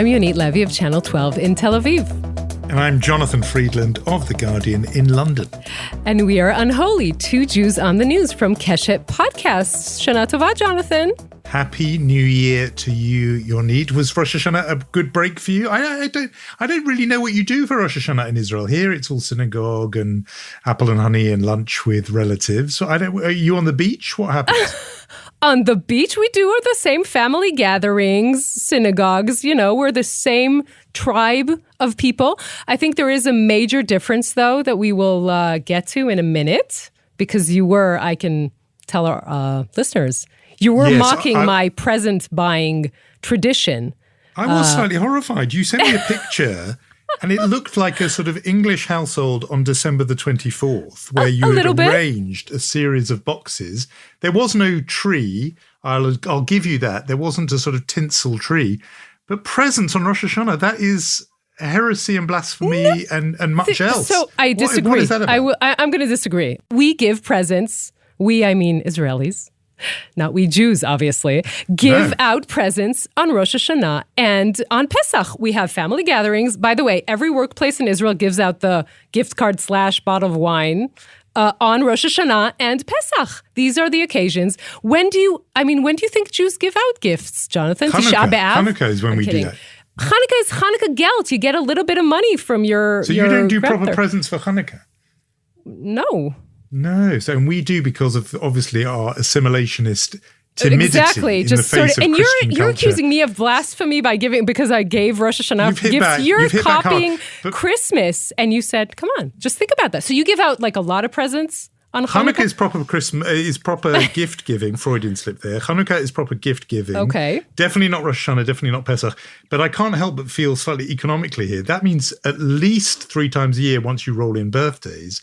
I'm Yonit Levy of Channel 12 in Tel Aviv. And I'm Jonathan Friedland of The Guardian in London. And we are Unholy, two Jews on the news from Keshet Podcasts. Shana Tova, Jonathan. Happy New Year to you, Yonit. Was Rosh Hashanah a good break for you? I don't really know what you do for Rosh Hashanah in Israel. Here it's all synagogue and apple and honey and lunch with relatives. So are you on the beach? What happens? On the beach, we do the same family gatherings, synagogues. You know, we're the same tribe of people. I think there is a major difference, though, that we will get to in a minute, because I can tell our listeners, you were mocking my present buying tradition. I was slightly horrified. You sent me a picture and it looked like a sort of English household on December the 24th, where you had arranged a series of boxes. There was no tree. I'll give you that. There wasn't a sort of tinsel tree. But presents on Rosh Hashanah, that is heresy and blasphemy and much else. So I disagree. What is that about? I'm going to disagree. We give presents. I mean Israelis. Not we Jews, obviously, give out presents on Rosh Hashanah and on Pesach. We have family gatherings. By the way, every workplace in Israel gives out the gift card / bottle of wine on Rosh Hashanah and Pesach. These are the occasions. When do you think Jews give out gifts, Jonathan? Hanukkah is when we do that. Hanukkah is Hanukkah Gelt. You get a little bit of money from your So you don't do proper presents for Hanukkah? No, so and we do because of obviously our assimilationist timidity. Exactly, in the face of and Christian you're culture. accusing me of blasphemy because I gave Rosh Hashanah gifts. You're copying Christmas, and you said, "Come on, just think about that." So you give out like a lot of presents on Hanukkah. Hanukkah is proper Christmas, is proper gift giving. Freudian slip there. Hanukkah is proper gift giving. Okay, definitely not Rosh Hashanah, definitely not Pesach. But I can't help but feel slightly economically here. That means at least 3 times a year, once you roll in birthdays,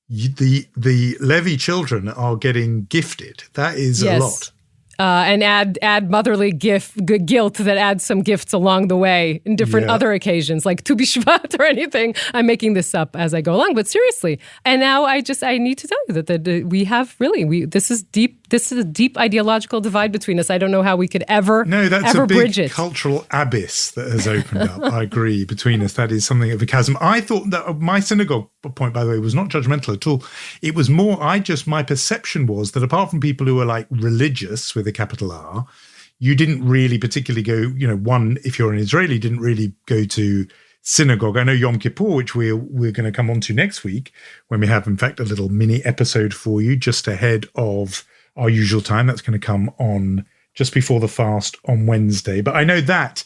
the Levy children are getting gifted. That is a lot. And add motherly guilt that adds some gifts along the way in different other occasions, like Tu B'Shvat or anything. I'm making this up as I go along, but seriously. And now I need to tell you that we have this is deep. This is a deep ideological divide between us. I don't know how we could ever bridge it. Cultural abyss that has opened up. I agree, between us. That is something of a chasm. I thought that my synagogue point, by the way, was not judgmental at all. It was more, my perception was that apart from people who are like religious with a capital R, you didn't really particularly go, if you're an Israeli, didn't really go to synagogue. I know Yom Kippur, which we're going to come on to next week, when we have, in fact, a little mini episode for you just ahead of our usual time. That's going to come on just before the fast on Wednesday. But I know that,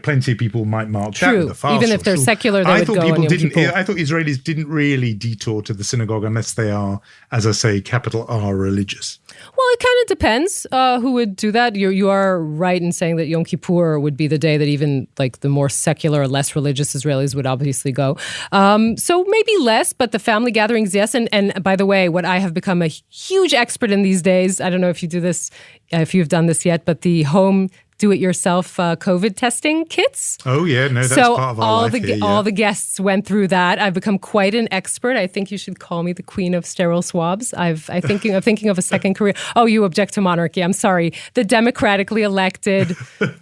plenty of people might mark that with the fast. Even if they're secular, they would go on Yom Kippur. I thought Israelis didn't really detour to the synagogue unless they are, as I say, capital R religious. Well, it kind of depends who would do that. You are right in saying that Yom Kippur would be the day that even like the more secular or less religious Israelis would obviously go. So maybe less, but the family gatherings, yes. And by the way, what I have become a huge expert in these days, I don't know if you do this, if you've done this yet, but the home do-it-yourself COVID testing kits. Oh, yeah. No, that's part of our life here, all the guests went through that. I've become quite an expert. I think you should call me the queen of sterile swabs. I'm thinking of a second career. Oh, you object to monarchy. I'm sorry. The democratically elected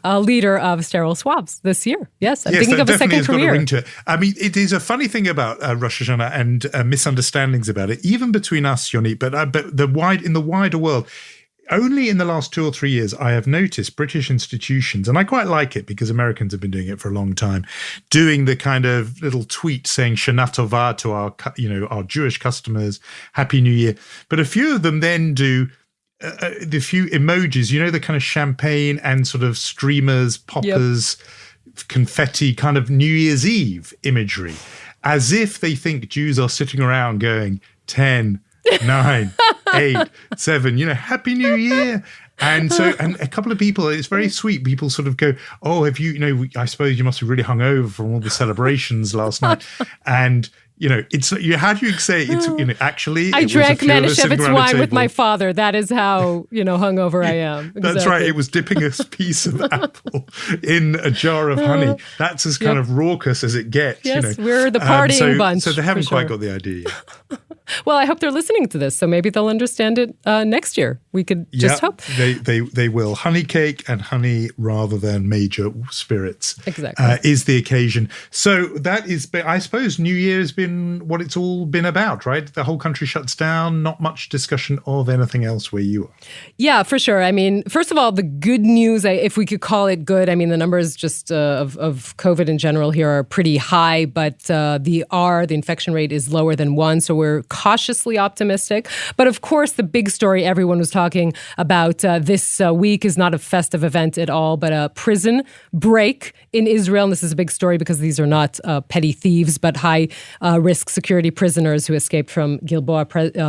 leader of sterile swabs this year. Yes, I'm thinking of a second career. Got a ring to it. I mean, it is a funny thing about Rosh Hashanah and misunderstandings about it, even between us, Yonit, but in the wider world. Only in the last 2 or 3 years, I have noticed British institutions, and I quite like it because Americans have been doing it for a long time, doing the kind of little tweet saying Shana Tova to our Jewish customers, Happy New Year. But a few of them then do the few emojis, the kind of champagne and sort of streamers, poppers, confetti, kind of New Year's Eve imagery, as if they think Jews are sitting around going 10, 9, 8, 7, Happy New Year. And so, and a couple of people, it's very sweet. People sort of go, oh, have you, I suppose you must have really hung over from all the celebrations last night. And, it's, how do you say it's, actually, I drank Manischewitz wine with my father. That is how, hungover I am. Exactly. That's right. It was dipping a piece of apple in a jar of honey. That's as kind of raucous as it gets. Yes, we're the partying bunch. So they haven't quite got the idea yet. Well, I hope they're listening to this, so maybe they'll understand it next year. We could just hope. They will. Honey cake and honey rather than major spirits. Exactly. Is the occasion. So that is, I suppose, New Year has been what it's all been about, right? The whole country shuts down, not much discussion of anything else where you are. Yeah, for sure. I mean, first of all, the good news, if we could call it good, I mean, the numbers just of COVID in general here are pretty high, but the infection rate is lower than 1, so we're cautiously optimistic. But of course, the big story everyone was talking about this week is not a festive event at all, but a prison break in Israel. And this is a big story because these are not petty thieves, but high-risk security prisoners who escaped from Gilboa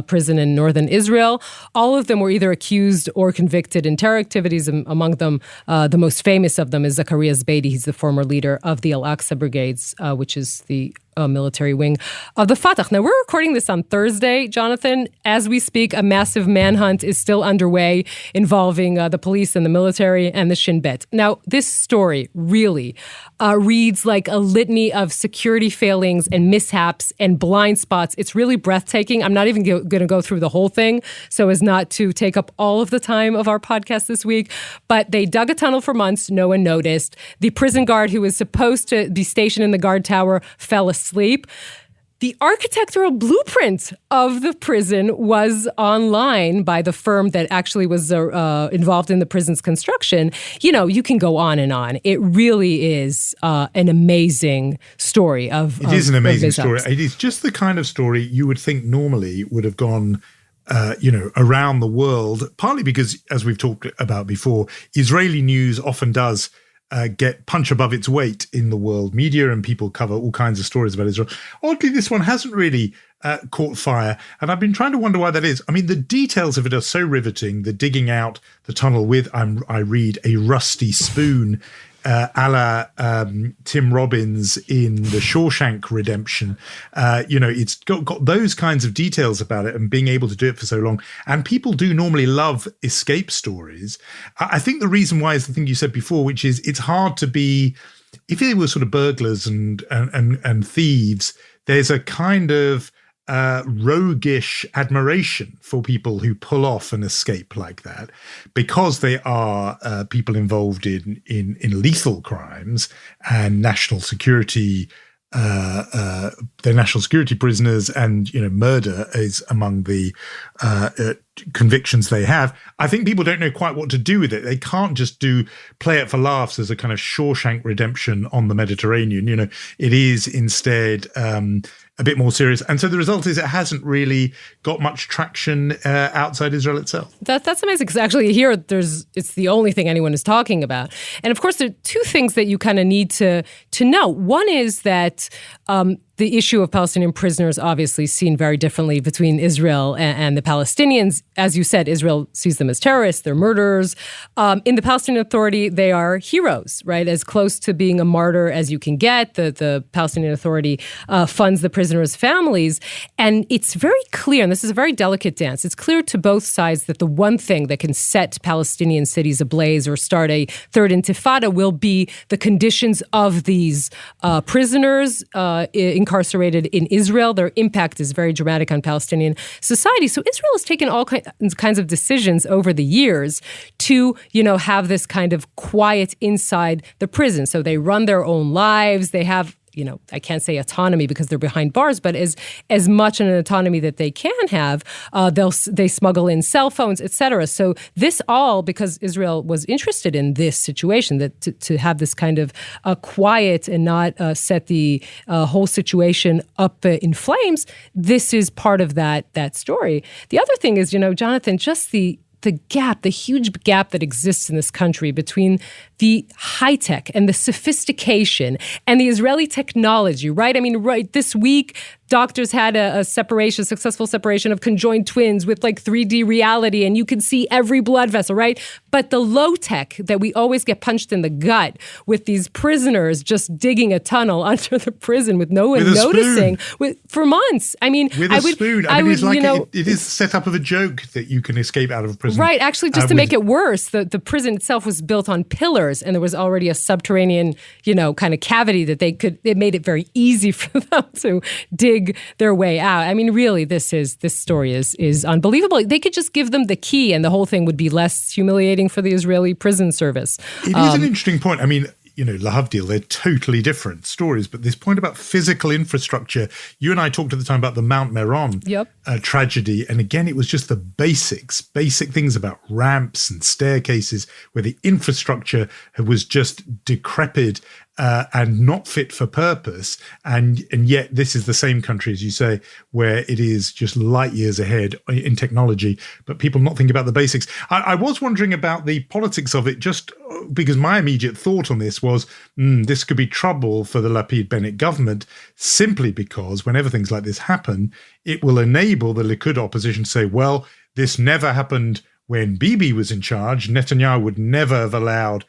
prison in northern Israel. All of them were either accused or convicted in terror activities. Among them, the most famous of them is Zakaria Zbeidi. He's the former leader of the Al-Aqsa Brigades, which is the military wing of the Fatah. Now, we're recording this on Thursday, Jonathan. As we speak, a massive manhunt is still underway involving the police and the military and the Shin Bet. Now, this story really reads like a litany of security failings and mishaps and blind spots. It's really breathtaking. I'm not even going to go through the whole thing so as not to take up all of the time of our podcast this week. But they dug a tunnel for months. No one noticed. The prison guard who was supposed to be stationed in the guard tower fell asleep. The architectural blueprint of the prison was online by the firm that actually was involved in the prison's construction. You know, you can go on and on. It really is an amazing story of It is an amazing story. It is just the kind of story you would think normally would have gone around the world, partly because, as we've talked about before, Israeli news often does get punch above its weight in the world media, and people cover all kinds of stories about Israel. Oddly, this one hasn't really caught fire, and I've been trying to wonder why that is. I mean, the details of it are so riveting. The digging out the tunnel with, I read, a rusty spoon, a la Tim Robbins in The Shawshank Redemption. It's got those kinds of details about it, and being able to do it for so long. And people do normally love escape stories. I think the reason why is the thing you said before, which is it's hard to be, if they were sort of burglars and thieves, there's a kind of roguish admiration for people who pull off an escape like that, because they are people involved in lethal crimes and national security. They're national security prisoners, and murder is among the convictions they have. I think people don't know quite what to do with it. They can't just play it for laughs as a kind of Shawshank Redemption on the Mediterranean. It is instead a bit more serious. And so the result is it hasn't really got much traction outside Israel itself. That's amazing, because actually here it's the only thing anyone is talking about. And of course, there are two things that you kind of need to know. One is that the issue of Palestinian prisoners obviously seen very differently between Israel and the Palestinians. As you said, Israel sees them as terrorists, they're murderers. In the Palestinian Authority, they are heroes, right? As close to being a martyr as you can get. The Palestinian Authority funds the prisoners' families. And it's very clear, and this is a very delicate dance, it's clear to both sides that the one thing that can set Palestinian cities ablaze or start a third intifada will be the conditions of these prisoners incarcerated in Israel. Their impact is very dramatic on Palestinian society. So Israel has taken all kinds of decisions over the years to, have this kind of quiet inside the prison. So they run their own lives. They have, I can't say autonomy because they're behind bars, but as much an autonomy that they can have. They smuggle in cell phones, etc. So this all because Israel was interested in this situation, that to have this kind of quiet and not set the whole situation up in flames. This is part of that story. The other thing is, Jonathan, just the huge gap that exists in this country between the high tech and the sophistication and the Israeli technology, right? I mean, right this week, doctors had a successful separation of conjoined twins with like 3D reality, and you could see every blood vessel, right? But the low tech that we always get punched in the gut with these prisoners just digging a tunnel under the prison with no one noticing for months. I mean, with a spoon. It is set up of a joke that you can escape out of a prison prison. Right. Actually, just to make it worse, the prison itself was built on pillars, and there was already a subterranean, kind of cavity that it made it very easy for them to dig their way out. I mean, really, this story is unbelievable. They could just give them the key, and the whole thing would be less humiliating for the Israeli prison service. It is an interesting point. I mean, lahavdil, they're totally different stories. But this point about physical infrastructure, you and I talked at the time about the Mount Meron tragedy. And again, it was just the basic things about ramps and staircases where the infrastructure was just decrepit and not fit for purpose. And yet this is the same country, as you say, where it is just light years ahead in technology, but people not thinking about the basics. I was wondering about the politics of it, just because my immediate thought on this was, this could be trouble for the Lapid-Bennett government, simply because whenever things like this happen, it will enable the Likud opposition to say, well, this never happened when Bibi was in charge. Netanyahu would never have allowed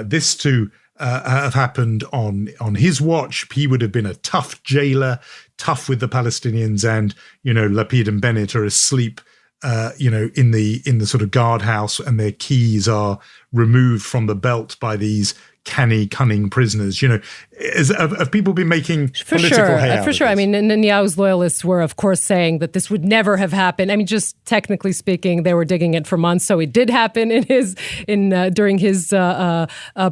this to have happened on his watch. He would have been a tough jailer, tough with the Palestinians, and Lapid and Bennett are asleep in the sort of guardhouse, and their keys are removed from the belt by these cunning prisoners. Have people been making political hay out for of sure. this? I mean, Netanyahu's loyalists were, of course, saying that this would never have happened. I mean, just technically speaking, they were digging it for months, so it did happen during his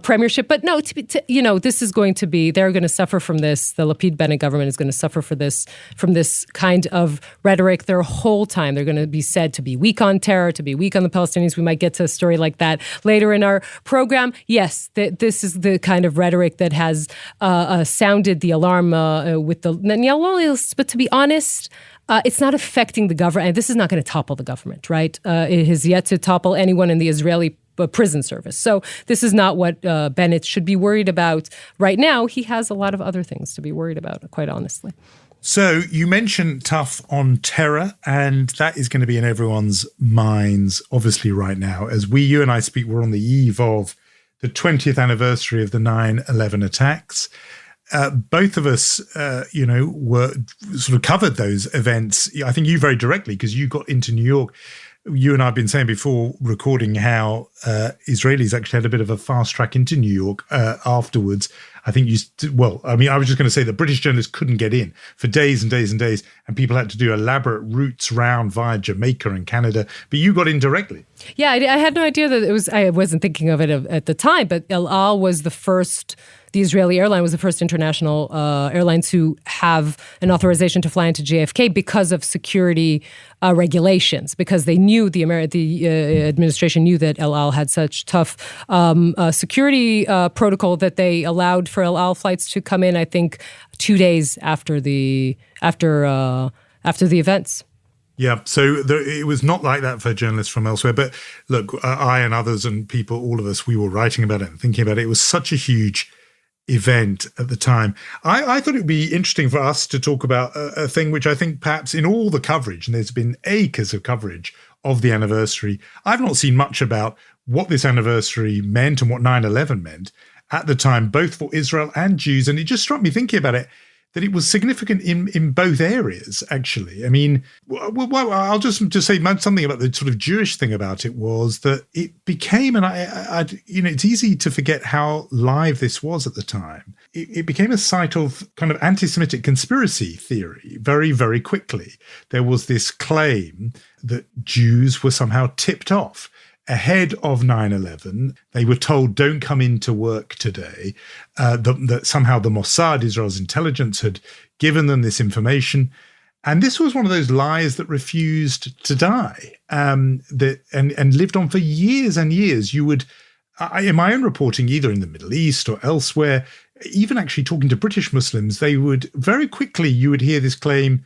premiership. But no, this is going to be. They're going to suffer from this. The Lapid-Bennett government is going to suffer from this kind of rhetoric their whole time. They're going to be said to be weak on terror, to be weak on the Palestinians. We might get to a story like that later in our program. Yes, this is the kind of rhetoric that has sounded the alarm with the Netanyahu loyalists. But to be honest, it's not affecting the government. This is not going to topple the government, right? It has yet to topple anyone in the Israeli prison service. So this is not what Bennett should be worried about right now. He has a lot of other things to be worried about, quite honestly. So you mentioned tough on terror, and that is going to be in everyone's minds, obviously, right now. As you and I speak, we're on the eve of the 20th anniversary of the 9/11 attacks. Both of us, were sort of covered those events. I think you very directly, because you got into New York. You and I have been saying before recording how Israelis actually had a bit of a fast track into New York afterwards. I think I was just going to say that British journalists couldn't get in for days and days and days, and people had to do elaborate routes round via Jamaica and Canada. But you got in directly. Yeah, I had no idea that it was. I wasn't thinking of it at the time, but El Al was the first. The Israeli airline was the first international airline to have an authorization to fly into JFK because of security regulations, because they knew the administration knew that El Al had such tough security protocol that they allowed for El Al flights to come in, I think, 2 days after the events. Yeah, so it was not like that for journalists from elsewhere. But look, I and others and people, all of us, we were writing about it and thinking about it. It was such a huge event at the time. I thought it would be interesting for us to talk about a thing which I think perhaps in all the coverage, and there's been acres of coverage of the anniversary, I've not seen much about what this anniversary meant and what 9/11 meant at the time, both for Israel and Jews. And it just struck me thinking about it, that it was significant in both areas, actually. I mean, I'll just say something about the sort of Jewish thing about it was that it became, and it's easy to forget how live this was at the time. It became a site of kind of anti-Semitic conspiracy theory very, very quickly. There was this claim that Jews were somehow tipped off. Ahead of 9/11, they were told, don't come into work today, that somehow the Mossad, Israel's intelligence, had given them this information. And this was one of those lies that refused to die, and lived on for years and years. You would, in my own reporting, either in the Middle East or elsewhere, even actually talking to British Muslims, they would very quickly, you would hear this claim,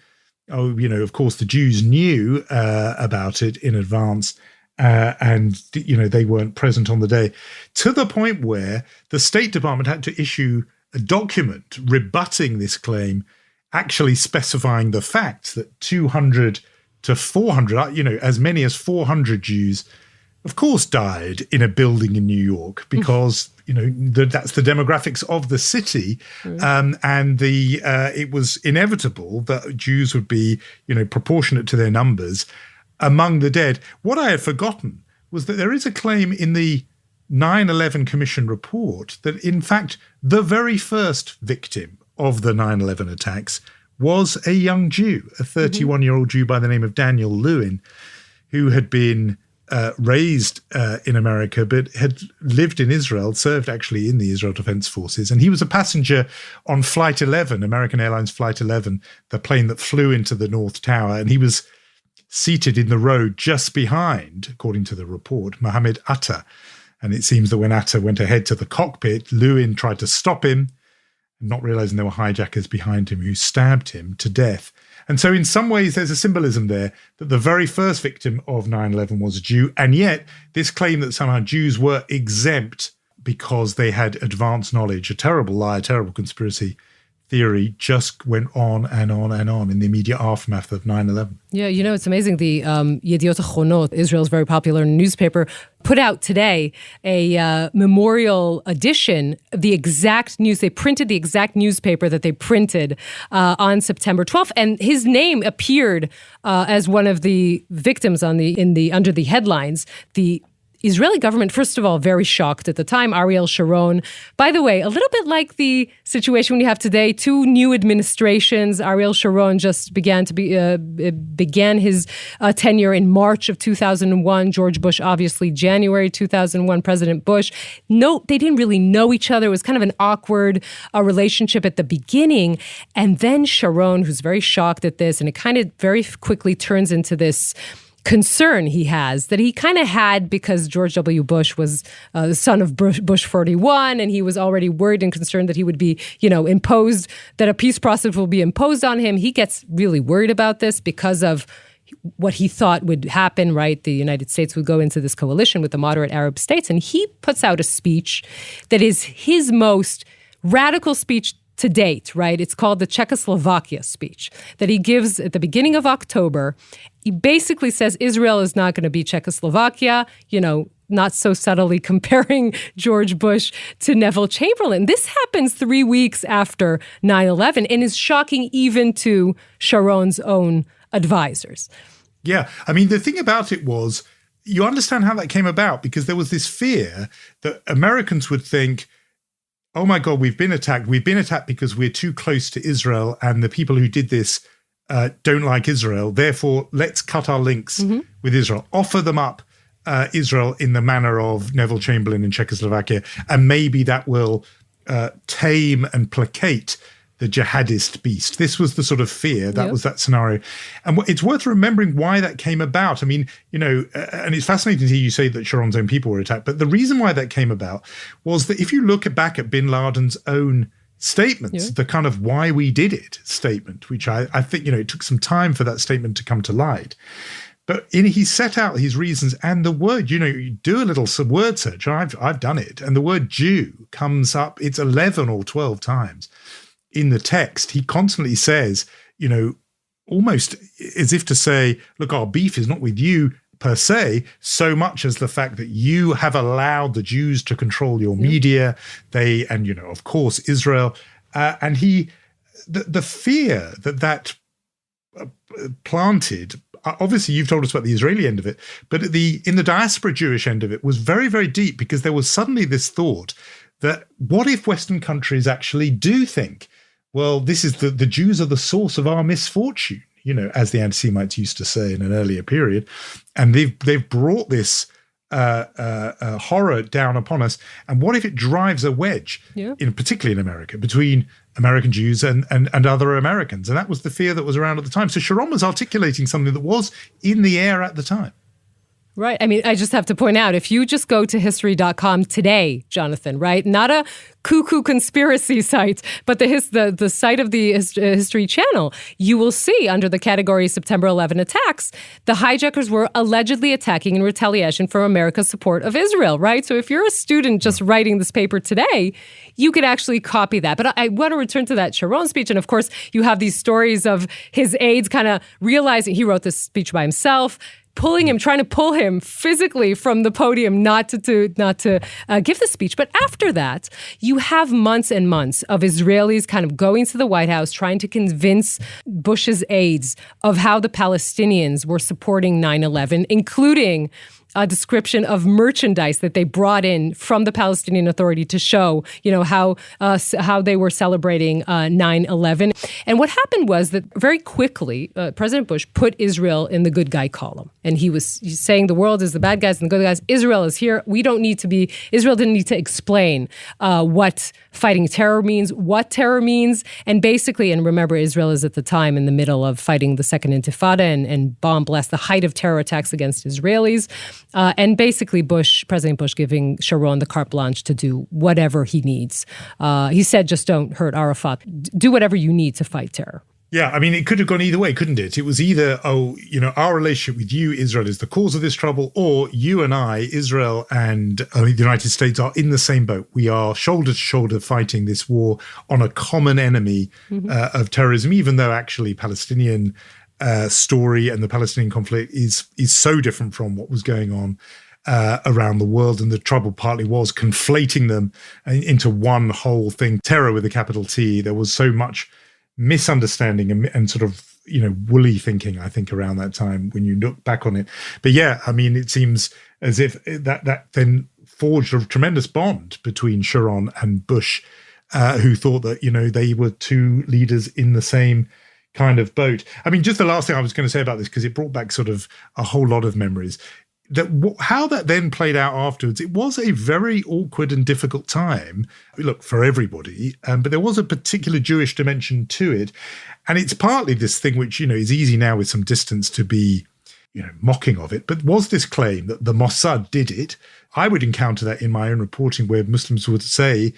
of course, the Jews knew about it in advance. And they weren't present on the day, to the point where the State Department had to issue a document rebutting this claim, actually specifying the fact that 200 to 400, as many as 400 Jews, of course, died in a building in New York because that's the demographics of the city, and it was inevitable that Jews would be proportionate to their numbers. among the dead. What I had forgotten was that there is a claim in the 9/11 Commission report that, in fact, the very first victim of the 9/11 attacks was a young Jew, a 31-year-old Jew by the name of Daniel Lewin, who had been raised in America, but had lived in Israel, served actually in the Israel Defense Forces. And he was a passenger on Flight 11, American Airlines Flight 11, the plane that flew into the North Tower. And he was seated in the row just behind, according to the report, Mohammed Atta. And it seems that when Atta went ahead to the cockpit, Lewin tried to stop him, not realizing there were hijackers behind him who stabbed him to death. And so in some ways, there's a symbolism there that the very first victim of 9/11 was a Jew. And yet this claim that somehow Jews were exempt because they had advanced knowledge, a terrible lie, a terrible conspiracy theory, just went on and on and on in the immediate aftermath of 9/11. Yeah, it's amazing. The Yediot Ahronot, Israel's very popular newspaper, put out today a memorial edition of the exact news. They printed the exact newspaper that they printed on September 12th, and his name appeared as one of the victims under the headlines. The Israeli government, first of all, very shocked at the time. Ariel Sharon, by the way, a little bit like the situation we have today, two new administrations. Ariel Sharon just began his tenure in March of 2001. George Bush, obviously, January 2001, President Bush. No, they didn't really know each other. It was kind of an awkward relationship at the beginning. And then Sharon, who's very shocked at this, and it kind of very quickly turns into this concern he has that he kind of had because George W. Bush was the son of Bush 41, and he was already worried and concerned that he would be, imposed, that a peace process will be imposed on him. He gets really worried about this because of what he thought would happen, right? The United States would go into this coalition with the moderate Arab states, and he puts out a speech that is his most radical speech to date, right? It's called the Czechoslovakia speech that he gives at the beginning of October. He basically says Israel is not going to be Czechoslovakia, not so subtly comparing George Bush to Neville Chamberlain. This happens 3 weeks after 9/11 and is shocking even to Sharon's own advisors. Yeah. I mean, the thing about it was, you understand how that came about because there was this fear that Americans would think, oh my God, we've been attacked. We've been attacked because we're too close to Israel and the people who did this don't like Israel. Therefore, let's cut our links with Israel. Offer them up Israel in the manner of Neville Chamberlain in Czechoslovakia. And maybe that will tame and placate the jihadist beast. This was the sort of fear. That was that scenario. And it's worth remembering why that came about. I mean, and it's fascinating to hear you say that Sharon's own people were attacked. But the reason why that came about was that if you look back at bin Laden's own statements, the kind of why we did it statement, which I think, it took some time for that statement to come to light. But he set out his reasons, and the word, you do a little word search. I've done it. And the word Jew comes up, it's 11 or 12 times. In the text, he constantly says, almost as if to say, look, our beef is not with you per se, so much as the fact that you have allowed the Jews to control your media, of course, Israel. And the fear that planted, obviously you've told us about the Israeli end of it, but in the diaspora Jewish end of it was very, very deep because there was suddenly this thought that what if Western countries actually do think, well, this is the Jews are the source of our misfortune, as the anti-Semites used to say in an earlier period. And they've brought this horror down upon us. And what if it drives a wedge, particularly in America, between American Jews and other Americans? And that was the fear that was around at the time. So Sharon was articulating something that was in the air at the time. Right. I mean, I just have to point out, if you just go to history.com today, Jonathan, right? Not a cuckoo conspiracy site, but the site of the History Channel, you will see under the category September 11 attacks, the hijackers were allegedly attacking in retaliation for America's support of Israel, right? So if you're a student just writing this paper today, you could actually copy that. But I want to return to that Sharon speech. And of course, you have these stories of his aides kind of realizing he wrote this speech by himself, trying to pull him physically from the podium not to give the speech. But after that, you have months and months of Israelis kind of going to the White House, trying to convince Bush's aides of how the Palestinians were supporting 9/11, including a description of merchandise that they brought in from the Palestinian Authority to show, how they were celebrating 9/11. And what happened was that very quickly, President Bush put Israel in the good guy column. And he's saying the world is the bad guys and the good guys. Israel is here. Israel didn't need to explain what fighting terror means, what terror means. And basically, and remember, Israel is at the time in the middle of fighting the Second Intifada and bomb blast, the height of terror attacks against Israelis. And basically President Bush giving Sharon the carte blanche to do whatever he needs. He said, just don't hurt Arafat. Do whatever you need to fight terror. Yeah, I mean, it could have gone either way, couldn't it? It was either, our relationship with you, Israel, is the cause of this trouble, or you and I, Israel and the United States, are in the same boat. We are shoulder to shoulder fighting this war on a common enemy of terrorism, even though actually Palestinian story and the Palestinian conflict is so different from what was going on around the world. And the trouble partly was conflating them into one whole thing. Terror with a capital T. There was so much misunderstanding and sort of, woolly thinking, I think, around that time when you look back on it. But yeah, I mean, it seems as if that then forged a tremendous bond between Sharon and Bush, who thought that, they were two leaders in the same kind of boat. I mean, just the last thing I was going to say about this, because it brought back sort of a whole lot of memories, how that then played out afterwards. It was a very awkward and difficult time, look, for everybody, but there was a particular Jewish dimension to it. And it's partly this thing which, is easy now with some distance to be, mocking of it, but was this claim that the Mossad did it. I would encounter that in my own reporting, where Muslims would say,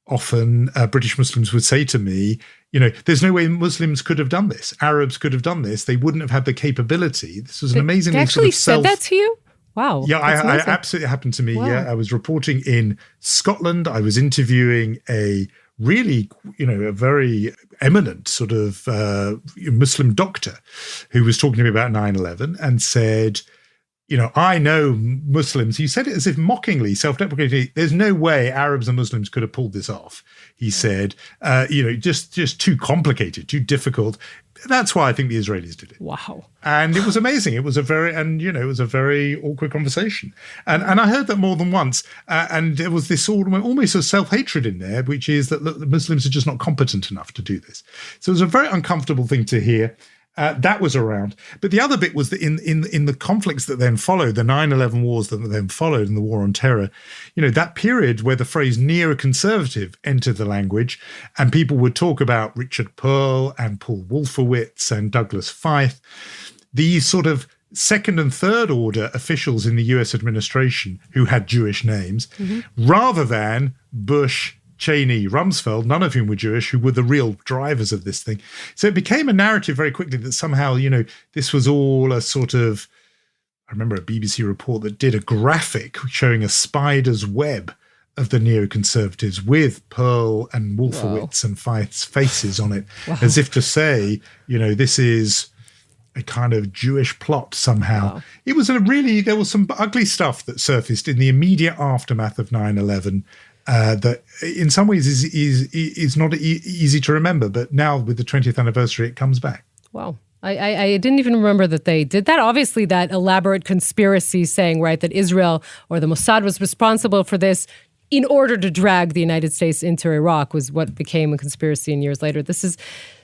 often British Muslims would say to me, there's no way Muslims could have done this. Arabs could have done this. They wouldn't have had the capability. This was an amazingly They actually sort of said that to you? Wow. Yeah, I absolutely happened to me. Wow. Yeah, I was reporting in Scotland. I was interviewing a really, a very eminent sort of Muslim doctor who was talking to me about 9/11 and said, I know Muslims. He said it as if mockingly, self-deprecatingly. There's no way Arabs and Muslims could have pulled this off. He said, just too complicated, too difficult. That's why I think the Israelis did it. Wow. And it was amazing. It was a very awkward conversation. And I heard that more than once. And there was this almost a self-hatred in there, which is that the Muslims are just not competent enough to do this. So it was a very uncomfortable thing to hear. That was around. But the other bit was that in the conflicts that then followed, the 9/11 wars that then followed and the war on terror, that period where the phrase neoconservative entered the language and people would talk about Richard Perle and Paul Wolfowitz and Douglas Feith, these sort of second and third order officials in the US administration who had Jewish names, rather than Bush, Cheney, Rumsfeld, none of whom were Jewish, who were the real drivers of this thing. So it became a narrative very quickly that somehow, this was all a sort of, I remember a BBC report that did a graphic showing a spider's web of the neoconservatives with Perle and Wolfowitz and Feith's faces on it, as if to say, this is a kind of Jewish plot somehow. Wow. It was there was some ugly stuff that surfaced in the immediate aftermath of 9/11. That in some ways is not easy to remember, but now with the 20th anniversary, it comes back. Wow. I didn't even remember that they did that. Obviously, that elaborate conspiracy saying, right, that Israel or the Mossad was responsible for this in order to drag the United States into Iraq was what became a conspiracy. And years later, this is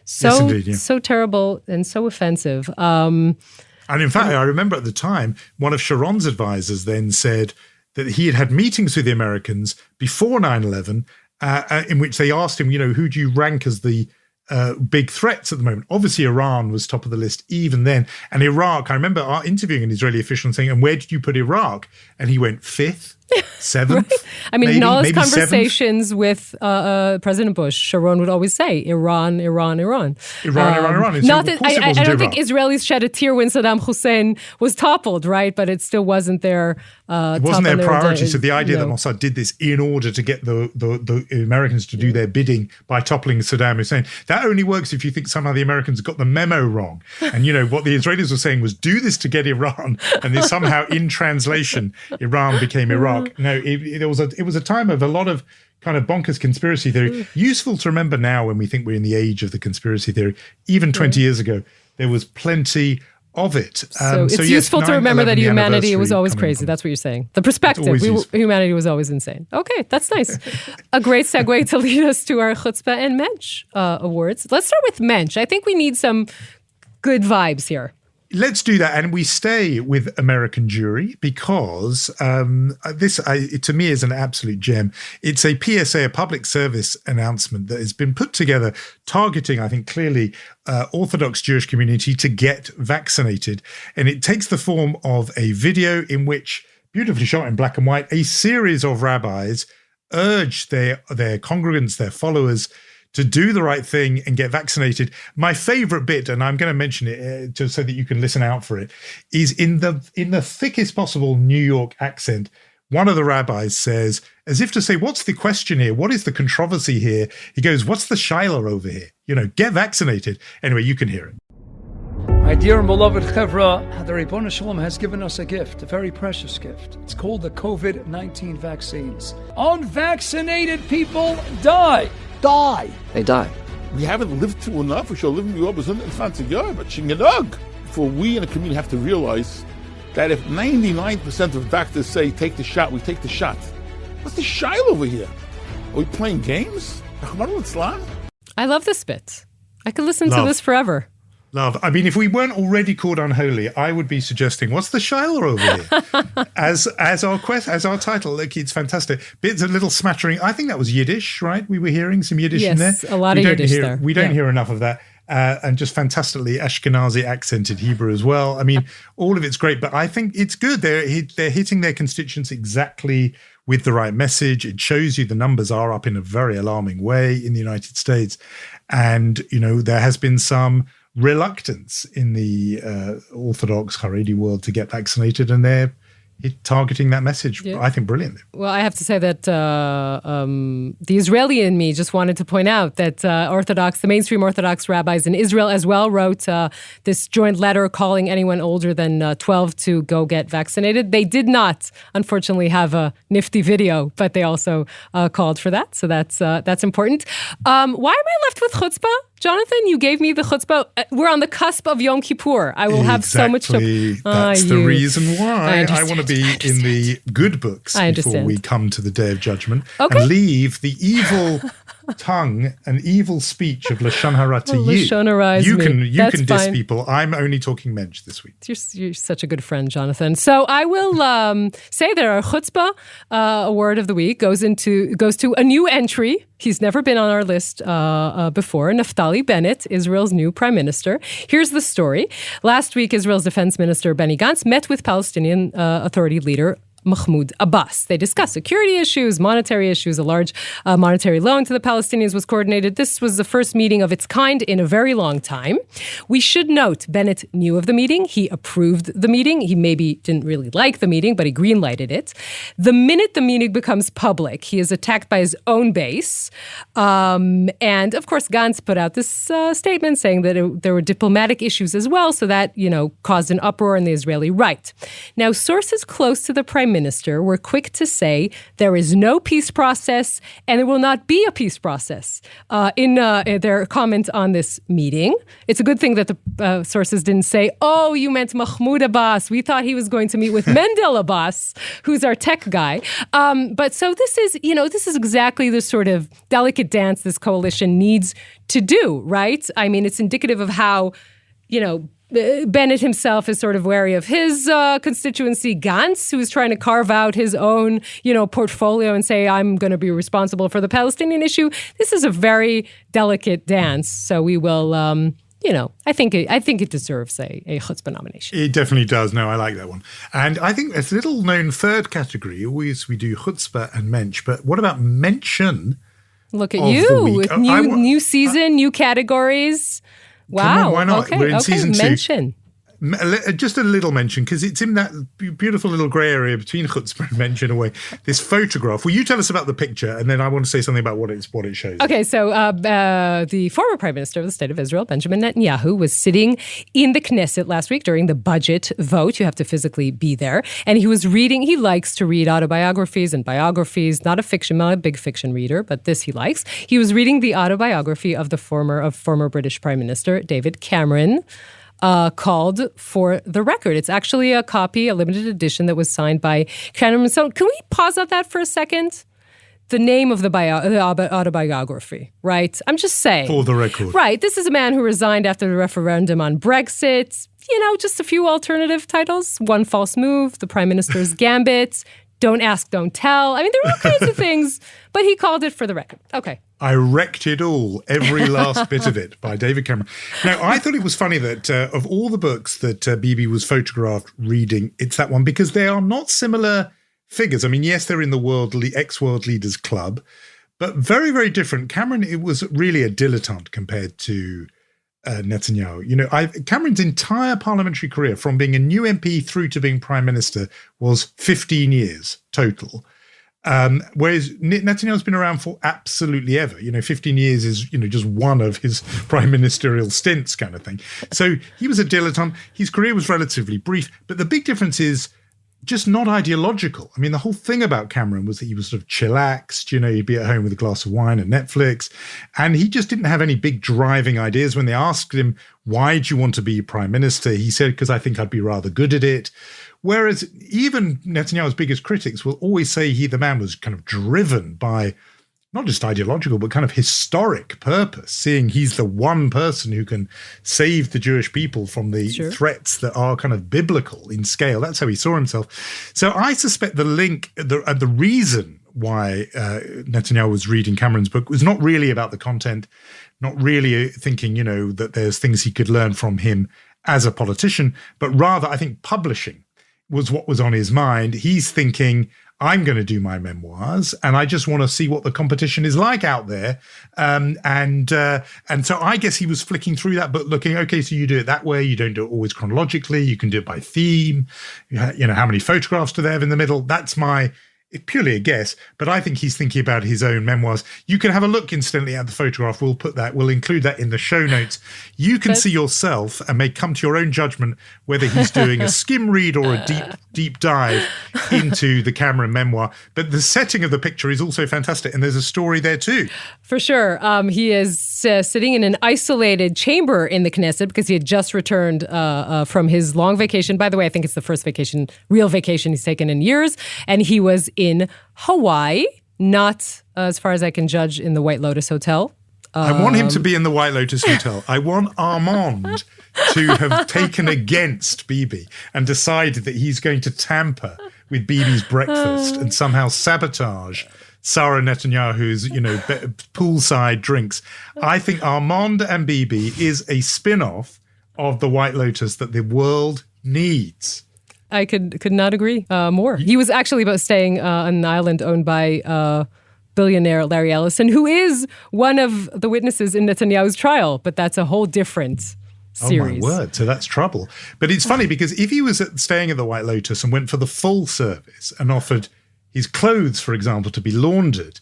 so terrible and so offensive. And in fact, I remember at the time, one of Sharon's advisors then said that he had meetings with the Americans before 9/11 in which they asked him, who do you rank as the big threats at the moment? Obviously, Iran was top of the list even then. And Iraq, I remember interviewing an Israeli official and saying, and where did you put Iraq? And he went fifth. Seventh? Right? I mean, in all his maybe conversations with President Bush, Sharon would always say, Iran, Iran, Iran. Iran. And Not so, that, of course it I wasn't don't Iran. think Israelis shed a tear when Saddam Hussein was toppled, right? But it still wasn't their It wasn't their priority. So the idea no. that Mossad did this in order to get the Americans to do their bidding by toppling Saddam Hussein, that only works if you think somehow the Americans got the memo wrong. And, what the Israelis were saying was, do this to get Iran. And then somehow in translation, Iran became Iraq. No, it was a time of a lot of kind of bonkers conspiracy theory. Useful to remember now when we think we're in the age of the conspiracy theory. Even 20 years ago, there was plenty of it. So it's useful to remember that humanity was always crazy. That's what you're saying. The perspective, humanity was always insane. Okay, that's nice. A great segue to lead us to our Chutzpah and Mensch awards. Let's start with Mensch. I think we need some good vibes here. Let's do that. And we stay with American Jewry because this, to me, is an absolute gem. It's a PSA, a public service announcement that has been put together targeting, I think, clearly Orthodox Jewish community to get vaccinated. And it takes the form of a video in which, beautifully shot in black and white, a series of rabbis urge their congregants, their followers, to do the right thing and get vaccinated. My favorite bit, and I'm going to mention it just so that you can listen out for it, is in the thickest possible New York accent. One of the rabbis says, as if to say, what's the question here? What is the controversy here? He goes, what's the shiloh over here? Get vaccinated. Anyway, you can hear it. My dear and beloved Chevra, the Ribbon Shalom has given us a gift, a very precious gift. It's called the COVID-19 vaccines. Unvaccinated people die. They die. We haven't lived through enough. We shall live in the over 120 years, but Shingadog. For we in the community have to realize that if 99% of doctors say take the shot, we take the shot. What's the shiloh over here? Are we playing games? I love this bit. I could listen to this forever. Love. I mean, if we weren't already called unholy, I would be suggesting, what's the shiloh over here? as our title. Look, it's fantastic. Bits a little smattering. I think that was Yiddish, right? We were hearing some Yiddish in there. Yes, a lot of Yiddish there. We don't hear enough of that. And just fantastically Ashkenazi accented Hebrew as well. I mean, all of it's great, but I think it's good. They're hitting their constituents exactly with the right message. It shows you the numbers are up in a very alarming way in the United States. And, there has been some reluctance in the Orthodox Haredi world to get vaccinated, and they're targeting that message, I think, brilliantly. Well, I have to say that the Israeli in me just wanted to point out that the mainstream Orthodox rabbis in Israel as well wrote this joint letter calling anyone older than 12 to go get vaccinated. They did not, unfortunately, have a nifty video, but they also called for that. So that's important. Why am I left with chutzpah? Jonathan, you gave me the chutzpah. We're on the cusp of Yom Kippur. I will have so much to... That's the reason why I want to be in the good books before we come to the Day of Judgment and leave the evil tongue and evil speech of Lashon Hara to you. You can diss people. I'm only talking mensch this week. You're such a good friend, Jonathan. So I will say that our chutzpah award of the week goes to a new entry. He's never been on our list before. Naftali Bennett, Israel's new prime minister. Here's the story. Last week, Israel's defense minister Benny Gantz met with Palestinian Authority leader Mahmoud Abbas. They discussed security issues, monetary issues. A large monetary loan to the Palestinians was coordinated. This was the first meeting of its kind in a very long time. We should note, Bennett knew of the meeting. He approved the meeting. He maybe didn't really like the meeting, but he greenlighted it. The minute the meeting becomes public, he is attacked by his own base. And of course, Gantz put out this statement saying that there were diplomatic issues as well. So that, caused an uproar in the Israeli right. Now, sources close to the prime minister were quick to say there is no peace process and there will not be a peace process in their comment on this meeting. It's a good thing that the sources didn't say, oh, you meant Mahmoud Abbas. We thought he was going to meet with Mendel Abbas, who's our tech guy. But so this is exactly the sort of delicate dance this coalition needs to do, right? I mean, it's indicative of how, Bennett himself is sort of wary of his constituency. Gantz, who is trying to carve out his own, portfolio and say, I'm going to be responsible for the Palestinian issue. This is a very delicate dance. So we will, I think it deserves a chutzpah nomination. It definitely does. No, I like that one. And I think there's a little known third category. Always we do chutzpah and mensch, but what about mention? Look at you with new season, new categories. Wow. Come on, why not? Okay, We're in season 2. mention. Just a little mention, because it's in that beautiful little grey area between chutzpah and mention away. This photograph. Will you tell us about the picture, and then I want to say something about what it shows. Okay, so the former Prime Minister of the State of Israel, Benjamin Netanyahu, was sitting in the Knesset last week during the budget vote. You have to physically be there. And he was reading, he likes to read autobiographies and biographies, not a big fiction reader, but this he likes. He was reading the autobiography of former British Prime Minister David Cameron, called For the Record. It's actually a copy, a limited edition that was signed by Cameron. So can we pause on that for a second? The name of the autobiography, right? I'm just saying. For the Record. Right. This is a man who resigned after the referendum on Brexit. Just a few alternative titles. One False Move, The Prime Minister's Gambit, Don't Ask, Don't Tell. I mean, there were all kinds of things, but he called it For the Record. Okay. I wrecked it all, every last bit of it, by David Cameron. Now, I thought it was funny that of all the books that Bibi was photographed reading, it's that one, because they are not similar figures. I mean, yes, they're in the ex-world leaders club, but very, very different. Cameron, it was really a dilettante compared to Netanyahu. Cameron's entire parliamentary career, from being a new MP through to being prime minister, was 15 years total. Whereas Netanyahu's been around for absolutely ever. 15 years is, just one of his prime ministerial stints kind of thing. So he was a dilettante. His career was relatively brief, but the big difference is just not ideological. I mean, the whole thing about Cameron was that he was sort of chillaxed, he'd be at home with a glass of wine and Netflix, and he just didn't have any big driving ideas. When they asked him, why do you want to be prime minister? He said, because I think I'd be rather good at it. Whereas even Netanyahu's biggest critics will always say the man was kind of driven by not just ideological, but kind of historic purpose, seeing he's the one person who can save the Jewish people from the threats that are kind of biblical in scale. That's how he saw himself. So I suspect the link, the reason why Netanyahu was reading Cameron's book was not really about the content, not really thinking, that there's things he could learn from him as a politician, but rather, I think, publishing was what was on his mind. He's thinking, I'm going to do my memoirs, and I just want to see what the competition is like out there. And so I guess he was flicking through that book, looking, okay, so you do it that way. You don't do it always chronologically. You can do it by theme. How many photographs do they have in the middle? That's it's purely a guess, but I think he's thinking about his own memoirs. You can have a look incidentally at the photograph. We'll include that in the show notes. You can see yourself and may come to your own judgment whether he's doing a skim read or a deep dive into the Cameron memoir. But the setting of the picture is also fantastic, and there's a story there too. For sure. He is sitting in an isolated chamber in the Knesset because he had just returned from his long vacation. By the way, I think it's the first real vacation he's taken in years. And he was in Hawaii, not, as far as I can judge, in the White Lotus Hotel. I want him to be in the White Lotus Hotel. I want Armand to have taken against Bibi and decided that he's going to tamper with Bibi's breakfast and somehow sabotage Sarah Netanyahu's, poolside drinks. I think Armand and Bibi is a spin-off of the White Lotus that the world needs. I could not agree more. He was actually about staying on an island owned by billionaire Larry Ellison, who is one of the witnesses in Netanyahu's trial, but that's a whole different series. Oh my word, so that's trouble. But it's funny because if he was staying at the White Lotus and went for the full service and offered his clothes, for example, to be laundered,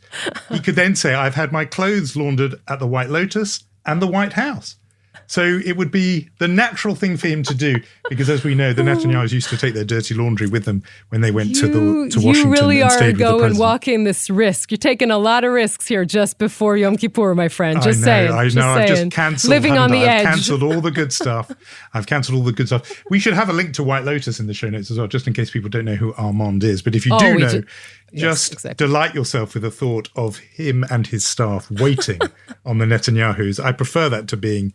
he could then say, I've had my clothes laundered at the White Lotus and the White House. So it would be the natural thing for him to do, because as we know, the Netanyahus used to take their dirty laundry with them when they went to Washington. You really and are stayed going walking this risk. You're taking a lot of risks here just before Yom Kippur, my friend. Just saying. I know. I've just cancelled. Living on the edge. I've cancelled all the good stuff. We should have a link to White Lotus in the show notes as well, just in case people don't know who Armand is. But if you do know, delight yourself with the thought of him and his staff waiting on the Netanyahus. I prefer that to being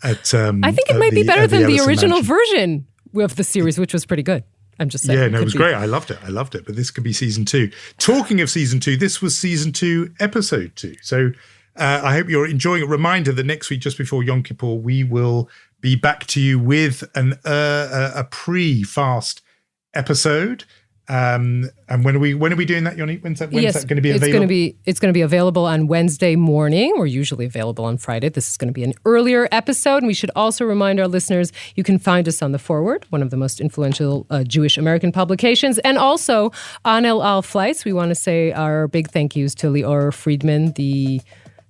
I think it might be better than the original version of the series, which was pretty good. I'm just saying. Yeah, no, it was great. I loved it. But this could be season 2. Talking of season 2, this was season 2, episode 2. So I hope you're enjoying it. Reminder that next week, just before Yom Kippur, we will be back to you with a pre-fast episode. And when are we doing that, Yonit? When's that going to be available? It's going to be available on Wednesday morning. We're usually available on Friday. This is going to be an earlier episode. And we should also remind our listeners, you can find us on The Forward, one of the most influential Jewish American publications, and also on El Al Flights. We want to say our big thank yous to Lior Friedman, the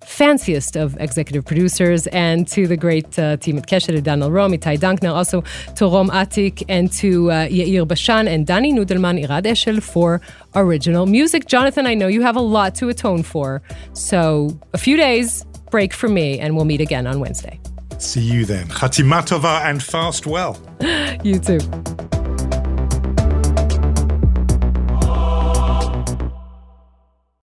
fanciest of executive producers, and to the great team at Kesher, Daniel Rom, Itai Dankner, also to Rom Atik, and to Yair Bashan and Dani Nudelman, Irad Eshel for original music. Jonathan, I know you have a lot to atone for, so a few days break for me, and we'll meet again on Wednesday. See you then. Chatima Tova and fast well. You too.